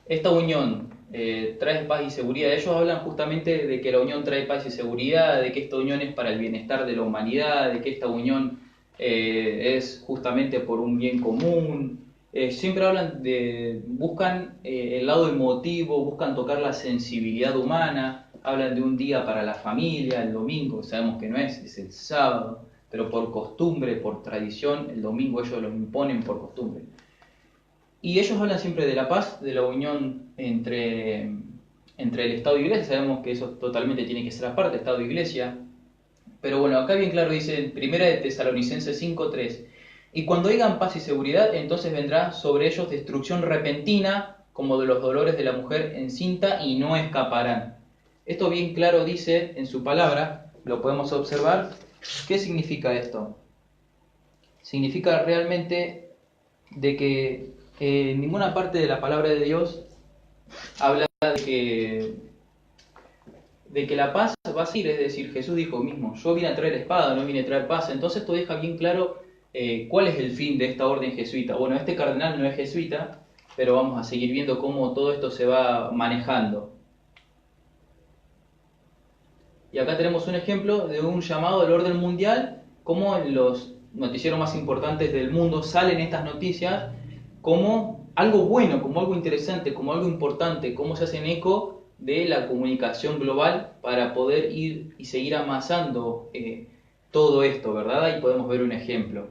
Speaker 1: esta unión trae paz y seguridad. Ellos hablan justamente de que la unión trae paz y seguridad, de que esta unión es para el bienestar de la humanidad, de que esta unión es justamente por un bien común. Siempre hablan buscan el lado emotivo, buscan tocar la sensibilidad humana, hablan de un día para la familia, el domingo, sabemos que no es el sábado, pero por costumbre, por tradición, el domingo ellos lo imponen por costumbre. Y ellos hablan siempre de la paz, de la unión entre el Estado y Iglesia. Sabemos que eso totalmente tiene que ser aparte, Estado e Iglesia. Pero bueno, acá bien claro dice en 1 de Tesalonicenses 5:3: y cuando oigan paz y seguridad, entonces vendrá sobre ellos destrucción repentina, como de los dolores de la mujer encinta, y no escaparán. Esto bien claro dice en su palabra, lo podemos observar. ¿Qué significa esto? Significa realmente de que en ninguna parte de la palabra de Dios habla de que la paz va a seguir, es decir, Jesús dijo mismo, yo vine a traer espada, no vine a traer paz. Entonces esto deja bien claro cuál es el fin de esta orden jesuita. Bueno, este cardenal no es jesuita, pero vamos a seguir viendo cómo todo esto se va manejando. Y acá tenemos un ejemplo de un llamado del orden mundial, cómo en los noticieros más importantes del mundo salen estas noticias como algo bueno, como algo interesante, como algo importante, cómo se hacen eco de la comunicación global para poder ir y seguir amasando todo esto, ¿verdad? Ahí podemos ver un ejemplo.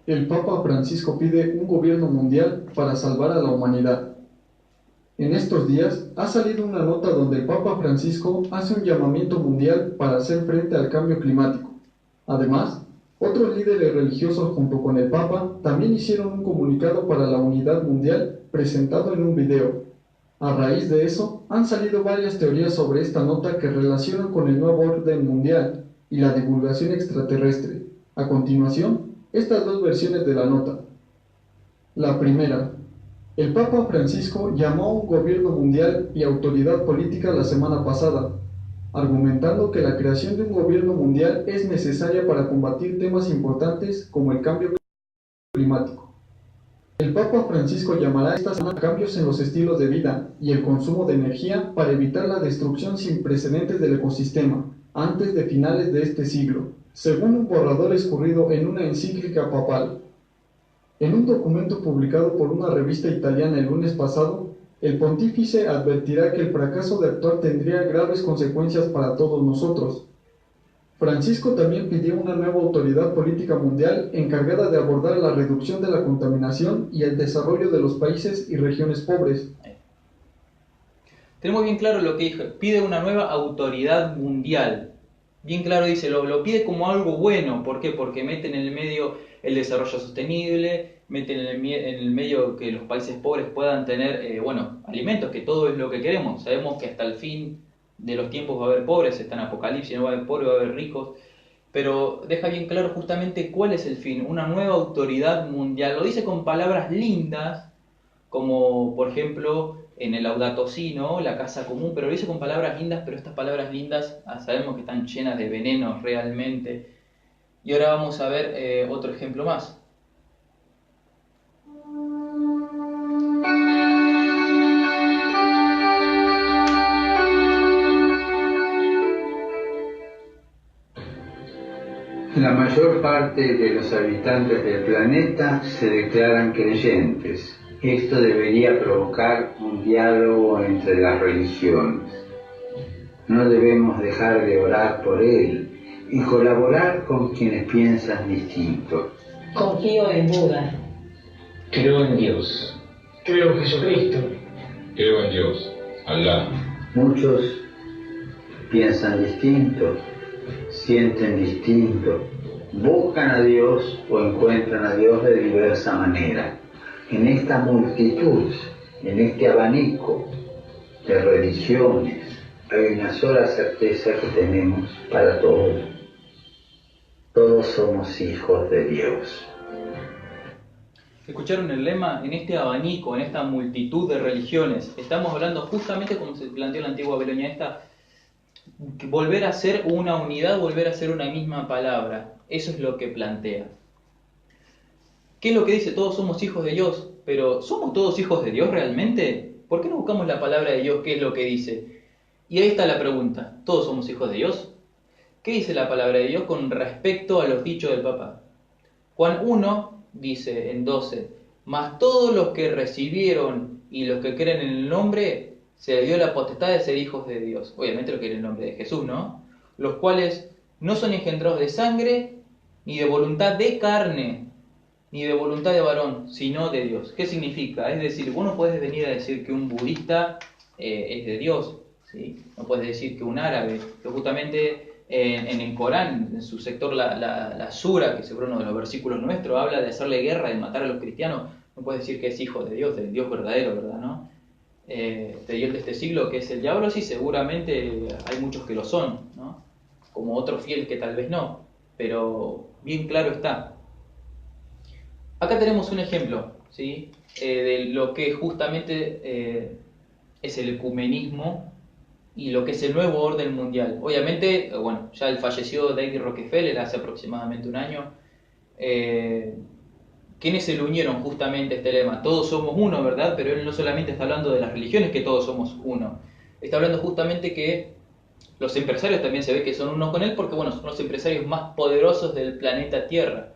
Speaker 5: El Papa Francisco pide un gobierno mundial para salvar a la humanidad. En estos días ha salido una nota donde el Papa Francisco hace un llamamiento mundial para hacer frente al cambio climático. Además, otros líderes religiosos junto con el Papa también hicieron un comunicado para la unidad mundial presentado en un video. A raíz de eso, han salido varias teorías sobre esta nota que relacionan con el nuevo orden mundial y la divulgación extraterrestre. A continuación, estas dos versiones de la nota. La primera: el Papa Francisco llamó a un gobierno mundial y autoridad política la semana pasada, argumentando que la creación de un gobierno mundial es necesaria para combatir temas importantes como el cambio climático. El Papa Francisco llamará a esta semana a cambios en los estilos de vida y el consumo de energía para evitar la destrucción sin precedentes del ecosistema antes de finales de este siglo, según un borrador escurrido en una encíclica papal. En un documento publicado por una revista italiana el lunes pasado, el pontífice advertirá que el fracaso de actuar tendría graves consecuencias para todos nosotros. Francisco también pidió una nueva autoridad política mundial encargada de abordar la reducción de la contaminación y el desarrollo de los países y regiones pobres.
Speaker 1: Tenemos bien claro lo que dijo, pide una nueva autoridad mundial. Bien claro dice, lo pide como algo bueno. ¿Por qué? Porque meten en el medio el desarrollo sostenible, meten en el medio que los países pobres puedan tener, alimentos, que todo es lo que queremos. Sabemos que hasta el fin de los tiempos va a haber pobres, está en Apocalipsis, no va a haber pobres, va a haber ricos. Pero deja bien claro justamente cuál es el fin, una nueva autoridad mundial. Lo dice con palabras lindas, como por ejemplo en el Laudato Si, ¿no? La casa común, pero lo dice con palabras lindas, pero estas palabras lindas sabemos que están llenas de veneno realmente. Y ahora vamos a ver otro ejemplo más.
Speaker 6: La mayor parte de los habitantes del planeta se declaran creyentes. Esto debería provocar un diálogo entre las religiones. No debemos dejar de orar por él y colaborar con quienes piensan distinto.
Speaker 7: Confío en Buda.
Speaker 8: Creo en Dios.
Speaker 9: Creo en Jesucristo.
Speaker 8: Creo en Dios, Alá.
Speaker 6: Muchos piensan distinto, sienten distinto, buscan a Dios o encuentran a Dios de diversa manera. En esta multitud, en este abanico de religiones, hay una sola certeza que tenemos para todos. Todos somos hijos de Dios.
Speaker 1: ¿Escucharon el lema? En este abanico, en esta multitud de religiones. Estamos hablando justamente como se planteó en la antigua Babilonia, volver a ser una unidad, volver a ser una misma palabra. Eso es lo que plantea. ¿Qué es lo que dice? Todos somos hijos de Dios, pero ¿somos todos hijos de Dios realmente? ¿Por qué no buscamos la palabra de Dios? ¿Qué es lo que dice? Y ahí está la pregunta. ¿Todos somos hijos de Dios? ¿Qué dice la palabra de Dios con respecto a los dichos del Papa? Juan 1 dice en 12, mas todos los que recibieron y los que creen en el nombre, se les dio la potestad de ser hijos de Dios. Obviamente lo que era el nombre de Jesús, ¿no? Los cuales no son engendrados de sangre, ni de voluntad de carne, ni de voluntad de varón, sino de Dios. ¿Qué significa? Es decir, vos no podés venir a decir que un budista es de Dios, ¿sí? No puedes decir que un árabe, que justamente en el Corán, en su sector, la sura, que es uno de los versículos nuestros, habla de hacerle guerra, de matar a los cristianos. No puedes decir que es hijo de Dios, del Dios verdadero, ¿verdad? ¿No? De Dios de este siglo, que es el diablo, sí, seguramente hay muchos que lo son, ¿no? Como otro fiel que tal vez no, pero bien claro está. Acá tenemos un ejemplo, ¿sí? De lo que justamente es el ecumenismo y lo que es el nuevo orden mundial. Obviamente, ya el fallecido David Rockefeller hace aproximadamente un año, ¿quiénes se le unieron justamente a este lema? Todos somos uno, ¿verdad? Pero él no solamente está hablando de las religiones, que todos somos uno. Está hablando justamente que los empresarios también se ve que son uno con él, porque son los empresarios más poderosos del planeta Tierra.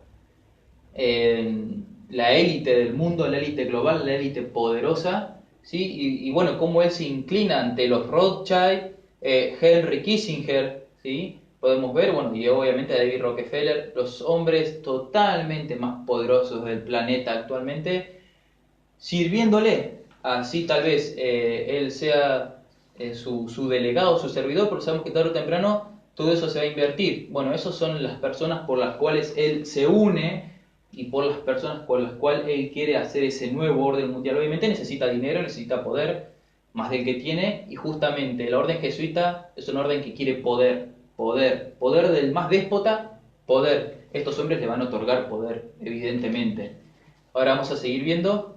Speaker 1: La élite del mundo, la élite global, la élite poderosa, ¿sí? Y cómo él se inclina ante los Rothschild, Henry Kissinger, ¿sí? Podemos ver, y obviamente David Rockefeller, los hombres totalmente más poderosos del planeta actualmente, sirviéndole. Así tal vez él sea su delegado, su servidor, pero sabemos que tarde o temprano todo eso se va a invertir. Esas son las personas por las cuales él se une y por las personas por las cuales él quiere hacer ese nuevo orden mundial. Obviamente necesita dinero, necesita poder, más del que tiene, y justamente la orden jesuita es un orden que quiere poder del más déspota, poder. Estos hombres le van a otorgar poder, evidentemente. Ahora vamos a seguir viendo.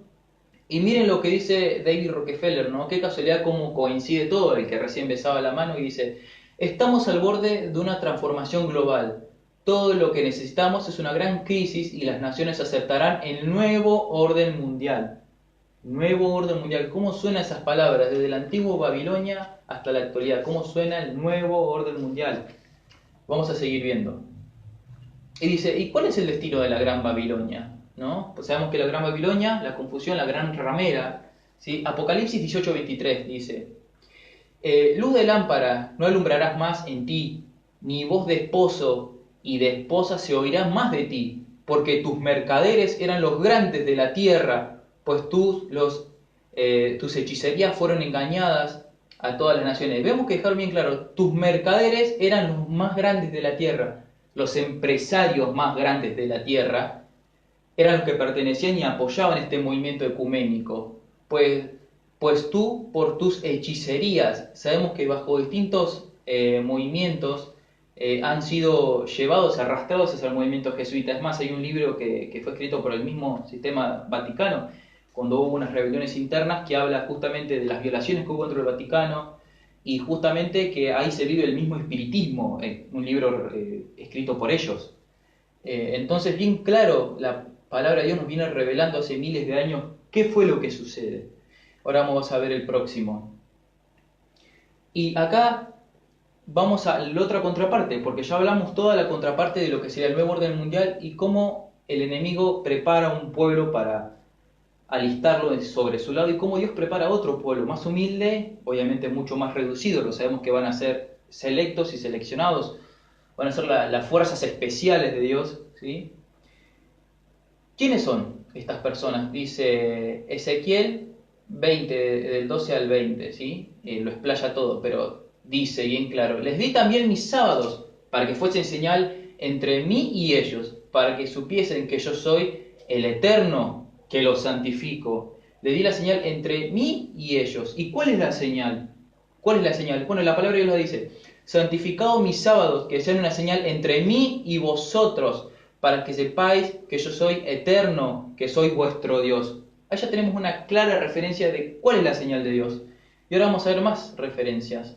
Speaker 1: Y miren lo que dice David Rockefeller, ¿no? Qué casualidad cómo coincide todo, el que recién besaba la mano y dice: estamos al borde de una transformación global. Todo lo que necesitamos es una gran crisis y las naciones aceptarán el nuevo orden mundial. Nuevo orden mundial. ¿Cómo suenan esas palabras? Desde la antigua Babilonia hasta la actualidad. ¿Cómo suena el nuevo orden mundial? Vamos a seguir viendo. Y dice, ¿y cuál es el destino de la Gran Babilonia? ¿No? Pues sabemos que la Gran Babilonia, la confusión, la gran ramera, ¿sí? Apocalipsis 18:23 dice: luz de lámpara no alumbrarás más en ti, ni voz de esposo y de esposa se oirá más de ti, porque tus mercaderes eran los grandes de la tierra, pues tus hechicerías fueron engañadas a todas las naciones. Vemos que dejar bien claro, tus mercaderes eran los más grandes de la tierra, los empresarios más grandes de la tierra eran los que pertenecían y apoyaban este movimiento ecuménico, pues tú por tus hechicerías, sabemos que bajo distintos movimientos han sido llevados, arrastrados hacia el movimiento jesuita. Es más, hay un libro que fue escrito por el mismo sistema Vaticano, cuando hubo unas rebeliones internas, que habla justamente de las violaciones que hubo dentro del Vaticano, y justamente que ahí se vive el mismo espiritismo, un libro escrito por ellos. Entonces, bien claro, la palabra de Dios nos viene revelando hace miles de años qué fue lo que sucede. Ahora vamos a ver el próximo. Y acá vamos a la otra contraparte, porque ya hablamos toda la contraparte de lo que sería el nuevo orden mundial y cómo el enemigo prepara un pueblo para alistarlo sobre su lado y cómo Dios prepara otro pueblo más humilde, obviamente mucho más reducido. Lo sabemos que van a ser selectos y seleccionados, van a ser las fuerzas especiales de Dios, ¿sí? ¿Quiénes son estas personas? Dice Ezequiel 20, del 12 al 20, ¿sí? Lo explaya todo, pero dice bien claro: les di también mis sábados para que fuesen señal entre mí y ellos, para que supiesen que yo soy el Eterno que los santifico. Le di la señal entre mí y ellos. ¿Y cuál es la señal? ¿Cuál es la señal? Bueno, la palabra de Dios lo dice: santificado mis sábados, que sean una señal entre mí y vosotros, para que sepáis que yo soy eterno, que soy vuestro Dios. Ahí ya tenemos una clara referencia de cuál es la señal de Dios. Y ahora vamos a ver más referencias.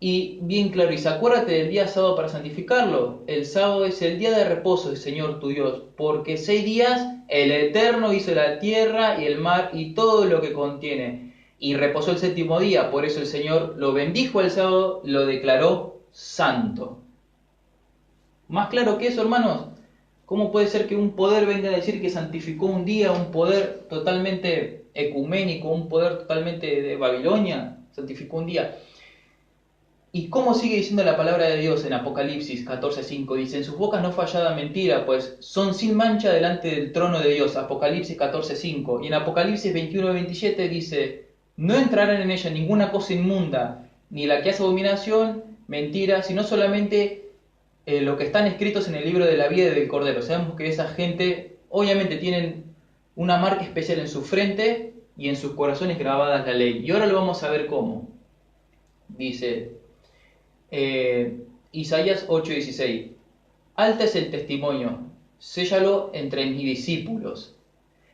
Speaker 1: Y bien claro, y acuérdate del día sábado para santificarlo. El sábado es el día de reposo del Señor tu Dios, porque 6 días el Eterno hizo la tierra y el mar y todo lo que contiene, y reposó el 7º día. Por eso el Señor lo bendijo el sábado, lo declaró santo. Más claro que eso, hermanos, ¿cómo puede ser que un poder venga a decir que santificó un día, un poder totalmente ecuménico, un poder totalmente de Babilonia, santificó un día? ¿Y cómo sigue diciendo la palabra de Dios en Apocalipsis 14:5? Dice: en sus bocas no fallada mentira, pues son sin mancha delante del trono de Dios. Apocalipsis 14:5. Y en Apocalipsis 21:27 dice: no entrarán en ella ninguna cosa inmunda, ni la que hace abominación, mentira, sino solamente lo que están escritos en el libro de la vida y del Cordero. Sabemos que esa gente obviamente tienen una marca especial en su frente y en sus corazones grabadas la ley. Y ahora lo vamos a ver cómo. Dice Isaías 8:16: alta es el testimonio, séllalo entre mis discípulos.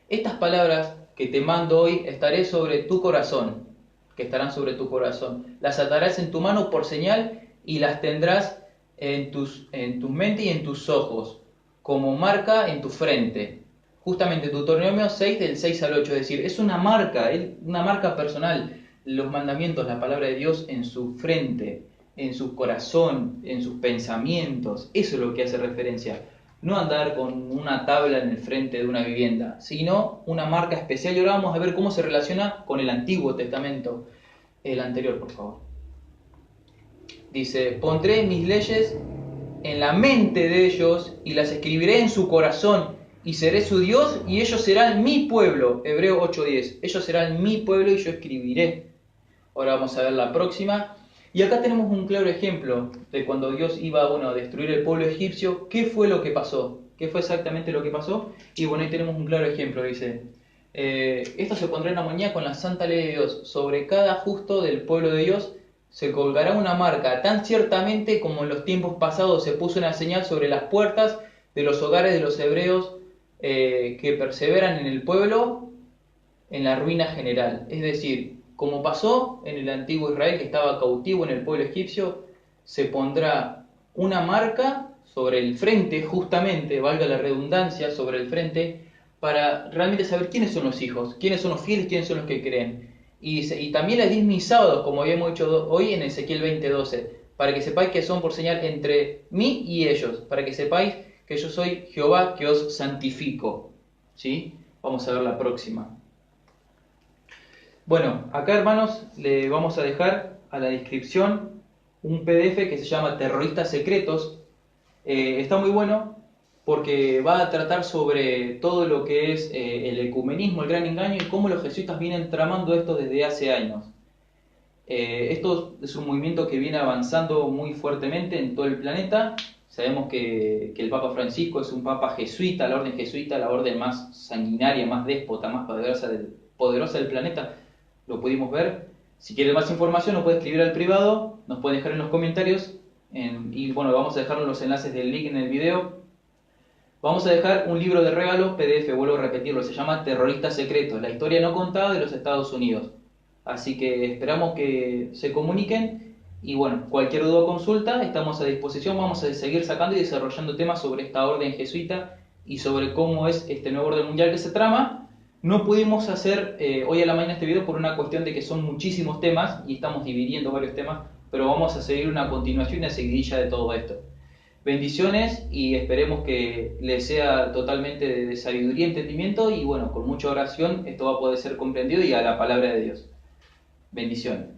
Speaker 1: Estas palabras que te mando hoy estaré sobre tu corazón, que estarán sobre tu corazón. Las atarás en tu mano por señal y las tendrás en tu mente y en tus ojos, como marca en tu frente. Justamente Deuteronomio 6 del 6 al 8, es decir, es una marca personal, los mandamientos, la palabra de Dios en su frente, en su corazón, en sus pensamientos. Eso es lo que hace referencia. No andar con una tabla en el frente de una vivienda, sino una marca especial. Y ahora vamos a ver cómo se relaciona con el Antiguo Testamento. El anterior, por favor. Dice: pondré mis leyes en la mente de ellos y las escribiré en su corazón, y seré su Dios y ellos serán mi pueblo. Hebreo 8:10. Ellos serán mi pueblo y yo escribiré. Ahora vamos a ver la próxima. Y acá tenemos un claro ejemplo de cuando Dios iba a destruir el pueblo egipcio. ¿Qué fue lo que pasó? ¿Qué fue exactamente lo que pasó? Y bueno, ahí tenemos un claro ejemplo. Dice: esto se pondrá en armonía con la santa ley de Dios. Sobre cada justo del pueblo de Dios se colgará una marca, tan ciertamente como en los tiempos pasados se puso una señal sobre las puertas de los hogares de los hebreos que perseveran en el pueblo, en la ruina general. Es decir, como pasó en el antiguo Israel que estaba cautivo en el pueblo egipcio, se pondrá una marca sobre el frente, justamente, valga la redundancia, sobre el frente, para realmente saber quiénes son los hijos, quiénes son los fieles, quiénes son los que creen. Y también les di mis sábados, como habíamos dicho hoy en Ezequiel 20:12, para que sepáis que son por señal entre mí y ellos, para que sepáis que yo soy Jehová que os santifico. ¿Sí? Vamos a ver la próxima. Bueno, acá, hermanos, le vamos a dejar a la descripción un PDF que se llama Terroristas Secretos. Está muy bueno porque va a tratar sobre todo lo que es el ecumenismo, el gran engaño y cómo los jesuitas vienen tramando esto desde hace años. Esto es un movimiento que viene avanzando muy fuertemente en todo el planeta. Sabemos que el Papa Francisco es un papa jesuita, la orden jesuita, la orden más sanguinaria, más déspota, más poderosa del planeta. Lo pudimos ver. Si quieren más información nos puede escribir al privado, nos puede dejar en los comentarios y bueno, vamos a dejar los enlaces del link en el video. Vamos a dejar un libro de regalo, PDF, vuelvo a repetirlo, se llama Terroristas Secretos, la historia no contada de los Estados Unidos. Así que esperamos que se comuniquen y bueno, cualquier duda o consulta estamos a disposición. Vamos a seguir sacando y desarrollando temas sobre esta orden jesuita y sobre cómo es este nuevo orden mundial que se trama. No pudimos hacer hoy a la mañana este video por una cuestión de que son muchísimos temas y estamos dividiendo varios temas, pero vamos a seguir una continuación y una seguidilla de todo esto. Bendiciones y esperemos que les sea totalmente de sabiduría y entendimiento y bueno, con mucha oración esto va a poder ser comprendido y a la palabra de Dios. Bendiciones.